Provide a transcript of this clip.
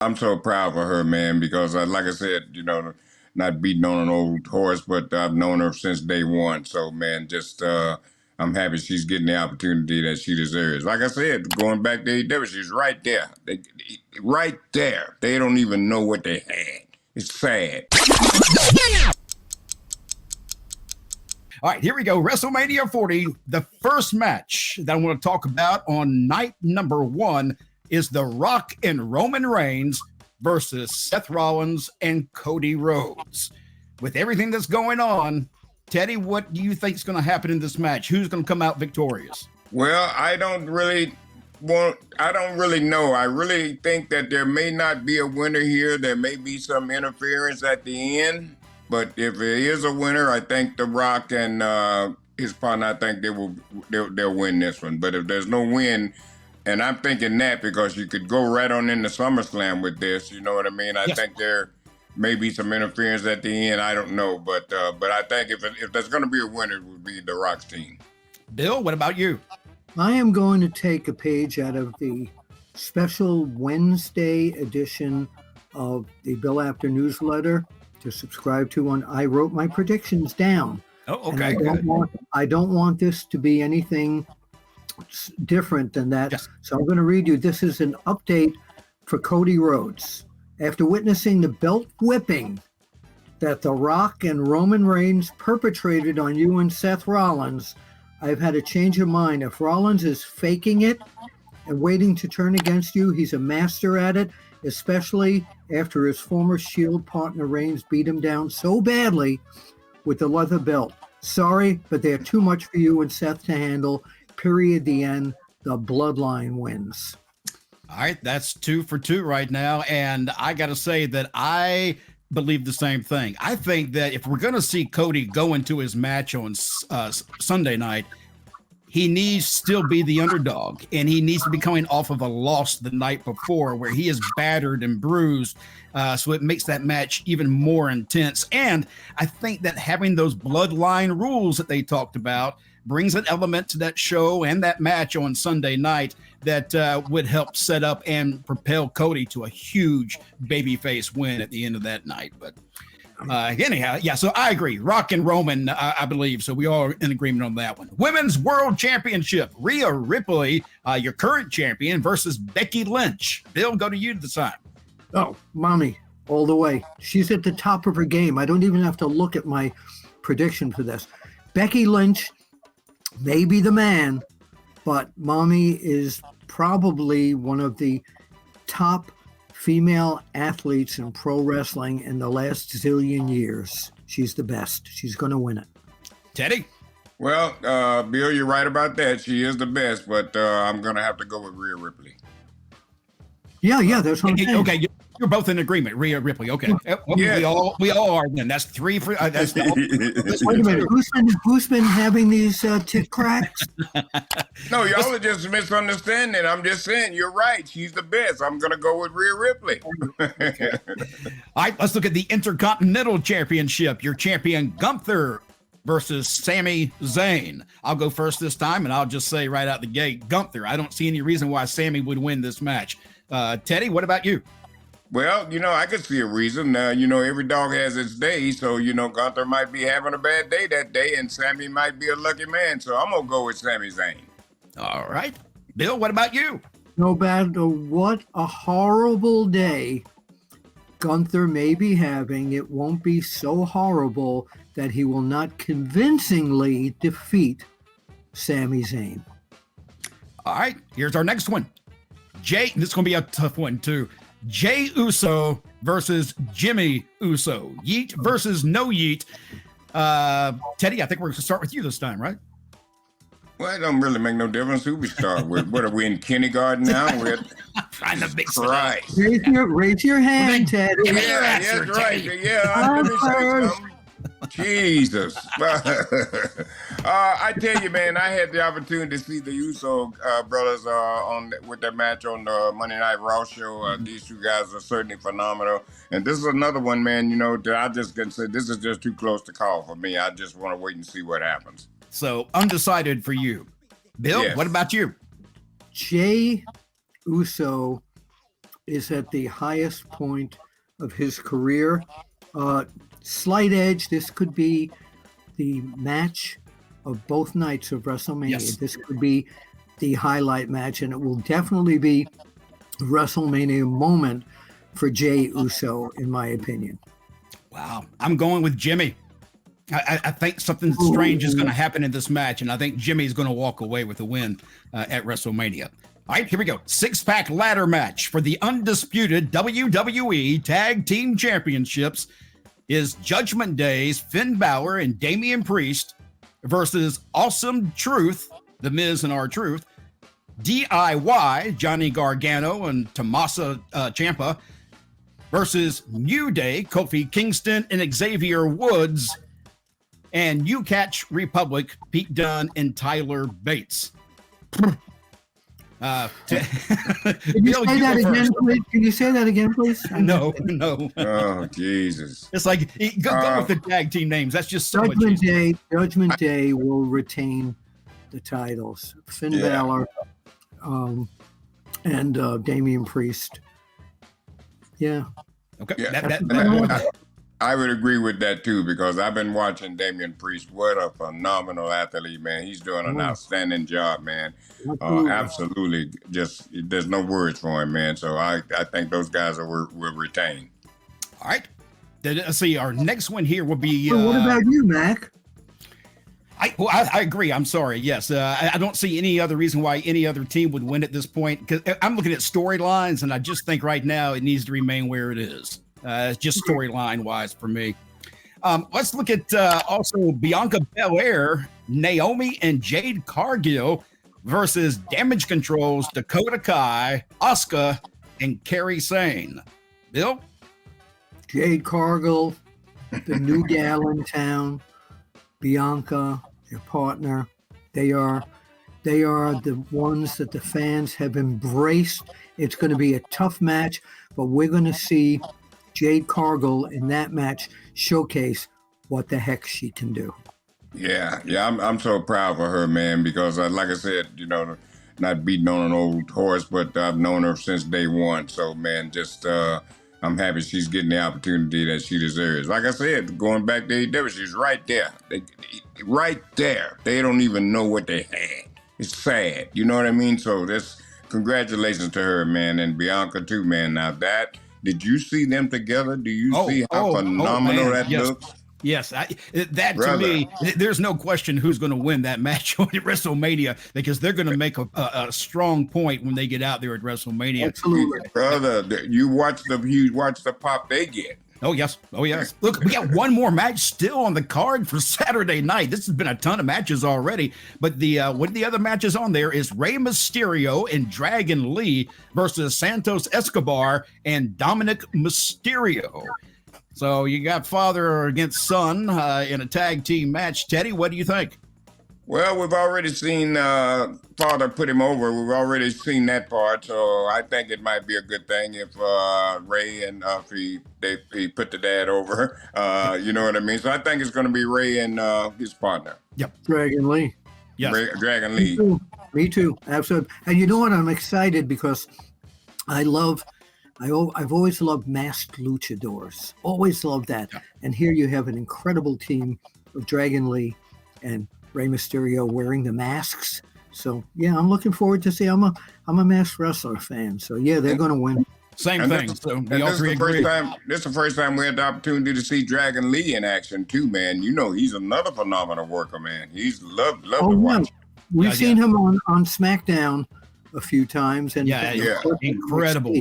I'm so proud for her, man, because like I said, not beating on an old horse, but I've known her since day one. So, man, just I'm happy she's getting the opportunity that she deserves. Like I said, going back to AEW, she's right there. Right there. They don't even know what they had. It's sad. All right, here we go. WrestleMania 40. The first match that I want to talk about on night number 1 is The Rock and Roman Reigns versus Seth Rollins and Cody Rhodes. With everything that's going on, Teddy, what do you think is going to happen in this match? Who's going to come out victorious? Well, I don't really know. I really think that there may not be a winner here. There may be some interference at the end. But if there is a winner, I think The Rock and his partner, I think they'll win this one. But if there's no win, and I'm thinking that because you could go right on into SummerSlam with this, you know what I mean? I think there may be some interference at the end. I don't know, but I think if there's going to be a winner, it would be The Rock's team. Bill, what about you? I am going to take a page out of the special Wednesday edition of the Bill Apter newsletter to subscribe to when I wrote my predictions down. Oh, okay. I don't want this to be anything different than that. Yes. So I'm going to read you. This is an update for Cody Rhodes. After witnessing the belt whipping that The Rock and Roman Reigns perpetrated on you and Seth Rollins, I've had a change of mind. If Rollins is faking it and waiting to turn against you, he's a master at it, especially after his former Shield partner Reigns beat him down so badly with the leather belt. Sorry, but they're too much for you and Seth to handle. Period. The end. The bloodline wins. All right, that's 2 for 2 right now. And I got to say that I believe the same thing. I think that if we're going to see Cody go into his match on Sunday night, he needs to still be the underdog, and he needs to be coming off of a loss the night before where he is battered and bruised. So it makes that match even more intense. And I think that having those bloodline rules that they talked about brings an element to that show and that match on Sunday night that would help set up and propel Cody to a huge babyface win at the end of that night. But anyhow, yeah, so I agree. Rock and Roman, I believe. So we all are in agreement on that one. Women's World Championship. Rhea Ripley, your current champion, versus Becky Lynch. Bill, go to you this time. Oh, mommy, all the way. She's at the top of her game. I don't even have to look at my prediction for this. Becky Lynch may be the man, but mommy is probably one of the top female athletes in pro wrestling in the last zillion years. She's the best. She's going to win it. Teddy? Well, Bill, you're right about that. She is the best, but I'm going to have to go with Rhea Ripley. Yeah, that's what I'm saying. Okay, you're both in agreement. Rhea Ripley. Okay, Yeah. we all are. Then that's 3 for. That's Wait a minute. Who's been having these tit cracks? No, y'all are just misunderstanding. I'm just saying you're right. She's the best. I'm gonna go with Rhea Ripley. All right, let's look at the Intercontinental Championship. Your champion Gunther versus Sami Zayn. I'll go first this time, and I'll just say right out the gate, Gunther. I don't see any reason why Sami would win this match. Teddy, what about you? Well, I could see a reason. Every dog has its day. So, Gunther might be having a bad day that day, and Sami might be a lucky man. So I'm going to go with Sami Zayn. All right. Bill, what about you? No matter what a horrible day Gunther may be having, it won't be so horrible that he will not convincingly defeat Sami Zayn. All right. Here's our next one. This is going to be a tough one, too. Jey Uso versus Jimmy Uso. Yeet versus no yeet. Teddy, I think we're going to start with you this time, right? Well, it don't really make no difference who we start with. What are we in kindergarten now? We're trying to mix it up. Christ. Raise your hand, Teddy. Yeah, that's right. Yeah, let me say something. Jesus. I tell you, man, I had the opportunity to see the Uso brothers with that match on the Monday Night Raw show. These two guys are certainly phenomenal. And this is another one, man, that I just can say this is just too close to call for me. I just want to wait and see what happens. So undecided for you. Bill, Yes. What about you? Jey Uso is at the highest point of his career. Slight edge. This could be the match of both nights of WrestleMania. Yes. This could be the highlight match, and it will definitely be a WrestleMania moment for Jey Uso, in my opinion. Wow. I'm going with Jimmy. I think something strange is going to happen in this match, and I think Jimmy's going to walk away with a win at WrestleMania. All right, here we go. 6-pack ladder match for the undisputed WWE Tag Team Championships is Judgment Day's Finn Balor and Damian Priest versus Awesome Truth, The Miz and R-Truth, DIY, Johnny Gargano and Tommaso Ciampa versus New Day, Kofi Kingston and Xavier Woods, and You Catch Republic, Pete Dunne and Tyler Bates. Can you say that again, please? Can you say that again, please? No. Oh, Jesus. It's like, go with the tag team names. That's just so Judgment much easier. Judgment Day will retain the titles. Finn Balor and Damian Priest. Yeah. Okay. Yeah. I would agree with that too, because I've been watching Damian Priest. What a phenomenal athlete, man. He's doing an outstanding job, man. Absolutely. Just, there's no words for him, man. So I think those guys will retain. All right. Let's see. Our next one here will be. Well, what about you, Mac? I agree. I'm sorry. Yes. I don't see any other reason why any other team would win at this point, because I'm looking at storylines, and I just think right now it needs to remain where it is. Just storyline wise for me. Let's look at also Bianca Belair, Naomi and Jade Cargill versus Damage Control's Dakota Kai, Asuka, and Kairi Sane. Bill? Jade Cargill, the new gal in town, Bianca, their partner. They are the ones that the fans have embraced. It's going to be a tough match, but we're going to see Jade Cargill in that match showcase what the heck she can do. Yeah, I'm so proud for her, man, because like I said, not beating on an old horse, but I've known her since day one. So, man, just I'm happy she's getting the opportunity that she deserves. Like I said, going back to AEW, she's right there. Right there. They don't even know what they had. It's sad. You know what I mean? So congratulations to her, man, and Bianca too, man. Now did you see them together? Do you see how phenomenal that looks? Yes, to me, there's no question who's going to win that match at WrestleMania, because they're going to make a strong point when they get out there at WrestleMania. Absolutely, brother. You watch the pop they get. Oh yes. Look, we got one more match still on the card for Saturday night. This has been a ton of matches already, but one of the other matches on there is Rey Mysterio and Dragon Lee versus Santos Escobar and Dominic Mysterio. So you got father against son in a tag team match. Teddy, what do you think? Well, we've already seen father put him over. We've already seen that part, so I think it might be a good thing if Rey and he put the dad over. You know what I mean? So I think it's going to be Rey and his partner. Yep. Dragon Lee. Yes. Dragon Lee. Me too. Absolutely. And you know what? I'm excited because I've always loved masked luchadors. Always loved that. Yeah. And here you have an incredible team of Dragon Lee and Rey Mysterio wearing the masks. So yeah, I'm looking forward to see. I'm a masked wrestler fan. So yeah, they're going to win. Same thing. So we all three agree. This is the first time we had the opportunity to see Dragon Lee in action too, man. He's another phenomenal worker, man. He's loved to watch. We've seen him on SmackDown a few times, and incredible.